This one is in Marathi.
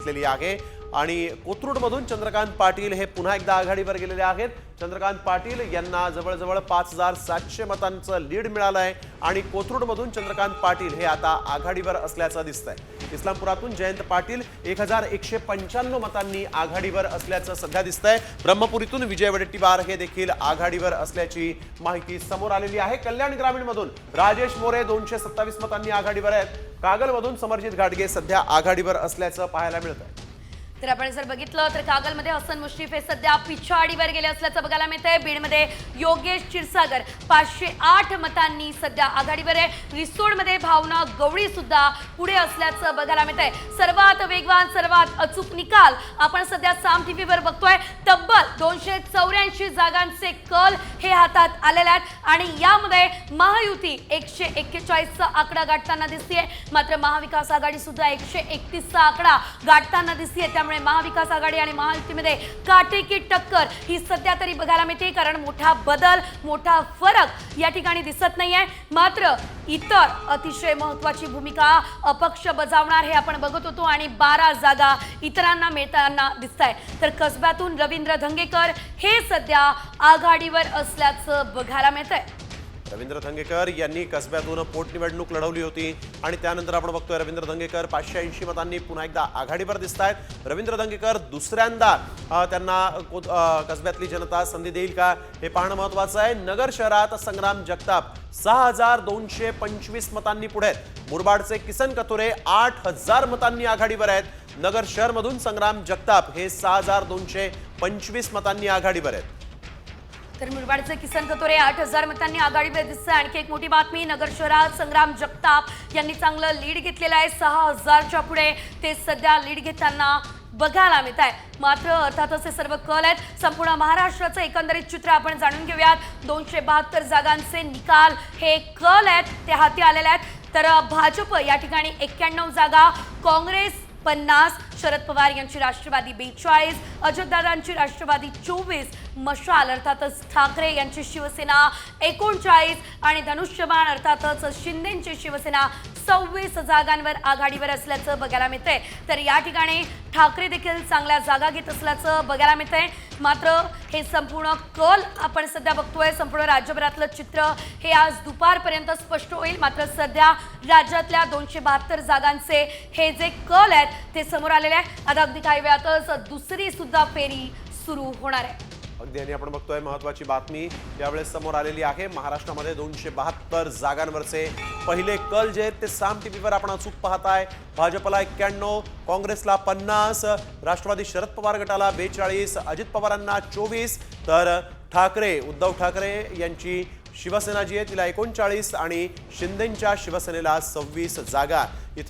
घेतलेली आहे आणि कोथरूडमधून चंद्रकांत पाटील हे पुन्हा एकदा आघाडीवर गेलेले आहेत। चंद्रकांत पाटील यांना जवळजवळ 5700 मतांचं लीड मिळालं आहे आणि कोथरूडमधून चंद्रकांत पाटील हे आता आघाडीवर असल्याचं दिसतंय। इस्लामपुरातून जयंत पाटील 1195 मतांनी आघाडीवर असल्याचं सध्या दिसतंय। ब्रह्मपुरीतून विजय वडेट्टीवार हे देखील आघाडीवर असल्याची माहिती समोर आलेली आहे। कल्याण ग्रामीणमधून राजेश मोरे 227 मतांनी आघाडीवर आहेत। कागलमधून समरजित घाटगे सध्या आघाडीवर असल्याचं पाहायला मिळतंय। तर आपण जर बघितलं तर कागलमध्ये हसन मुश्रीफ हे सध्या पिछाडीवर गेले असल्याचं बघायला मिळतंय। बीडमध्ये योगेश क्षीरसागर 508 मतांनी सध्या आघाडीवर आहे। रिसोडमध्ये भावना गवळी सुद्धा पुढे असल्याचं बघायला मिळतंय। सर्वात वेगवान सर्वात अचूक निकाल आपण सध्या साम टीव्हीवर बघतोय। तब्बल 284 जागांचे कल हे हातात आलेले आहेत आणि यामध्ये महायुती 141 चा आकडा गाठताना दिसतेय, मात्र महाविकास आघाडी सुद्धा 131 चा आकडा गाठताना दिसतेय। त्यामुळे महाविकास आघाडी आणि महायुतीमध्ये काटेकी टक्कर ही सध्या तरी बघायला मिळते, कारण मोठा बदल मोठा फरक या ठिकाणी दिसत नाहीये। मात्र इतर अतिशय महत्त्वाची भूमिका अपक्ष बजावणार हे आपण बघत होतो आणि 12 जागा इतरांना मिळताना दिसताय। तर कसब्यातून रवींद्र धंगेकर हे सध्या आघाडीवर असल्याचं बघायला मिळतंय। रवींद्र धंगेकर यांनी कसब्यातून पोटनिवडणूक लढवली होती आणि त्यानंतर आपण बघतोय रवींद्र धंगेकर 580 मतांनी पुन्हा एकदा आघाडीवर दिसतायत। रवींद्र धंगेकर दुसऱ्यांदा त्यांना कसब्यातली जनता संधी देईल का हे पाहणं महत्त्वाचं आहे। नगर शहरात संग्राम जगताप 6225 मतांनी पुढे आहेत। मुरबाडचे किसन कथोरे 8000 मतांनी आघाडीवर आहेत। नगर शहरमधून संग्राम जगताप हे 6225 मतांनी आघाडीवर आहेत। तर मुरबाडचे किसन कथोरे 8000 मतांनी आघाडीवर दिसतंय। आणखी एक मोठी बातमी, नगर शहरात संग्राम जगताप यांनी चांगलं लीड घेतलेलं आहे। 6000च्या पुढे ते सध्या लीड घेताना बघायला मिळत आहे। मात्र अर्थातच हे सर्व कल आहेत। संपूर्ण महाराष्ट्राचं एकंदरीत चित्र आपण जाणून घेऊयात। 272 जागांचे निकाल हे कल आहेत ते हाती आलेले आहेत। तर भाजप या ठिकाणी 91 जागा, काँग्रेस 50, शरद पवार यांची राष्ट्रवादी 42, अजितदादांची राष्ट्रवादी 24, मशाल अर्थातच ठाकरे यांची शिवसेना 39 आणि धनुष्यबाण अर्थातच शिंदेची शिवसेना 26 जागांवर आघाडीवर असल्याचं बघायला मिळतंय। तर या ठिकाणी ठाकरे देखील चांगल्या जागा घेत असल्याचं बघायला मिळतंय। मात्र हे संपूर्ण कल आपण सध्या बघतोय। संपूर्ण राज्यभरातलं चित्र हे आज दुपारपर्यंत स्पष्ट होईल। मात्र सध्या राज्यातल्या 272 जागांचे हे जे कल आहेत ते समोर आलेले आहे। आता अगदी काही वेळातच दुसरी सुद्धा फेरी सुरू होणार आहे। अगदी आणि आपण बघतोय महत्त्वाची बातमी यावेळेस समोर आलेली आहे। महाराष्ट्रामध्ये 272 जागांवरचे पहिले कल जे आहेत ते साम टीव्हीवर आपण अचूक पाहताय। भाजपला 91, काँग्रेसला 50, राष्ट्रवादी शरद पवार गटाला 42, अजित पवारांना 24, तर उद्धव ठाकरे यांची शिवसेना जी आहे तिला 39 आणि शिंदेच्या शिवसेनेला 26 जागा।